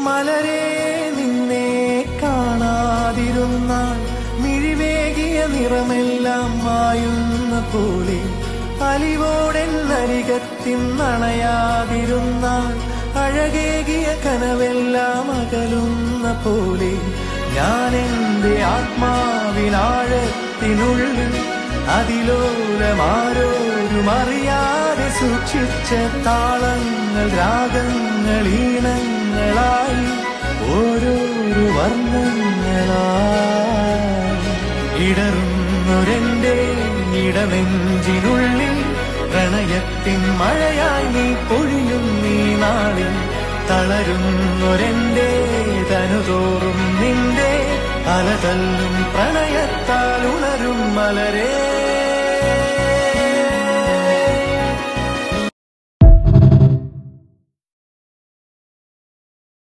മലരേ നിന്നെ കാണാതിരുന്നാൽ മിഴിവേകിയ നിറമെല്ലാം മായുന്ന പോലെ, അലിവോടെന്നരികത്തിന്നണയാതിരുന്നാൽ അഴകേകിയ കനവെല്ലാം അകലുന്ന പോലെ, ഞാൻ എന്റെ ആത്മാവിനാഴത്തിനുള്ളിൽ അതിലോലമാരോരും അറിയാതെ സൂക്ഷിച്ച താളങ്ങൾ, രാഗങ്ങൾ, ഈണങ്ങളായി ഓരോരോ വർണ്ണങ്ങളായി ഇടറുന്നൊരെന്റെ ഇടനെഞ്ചിനുള്ളിൽ പ്രണയത്തിൻ മഴയായി നീ പൊഴിയും നീ നാളിൽ. തളരുന്നൊരെന്റെ തനുതോറും നിന്റെ അലതല്ലും പ്രണയത്താൽ ഉണരും മലരേ.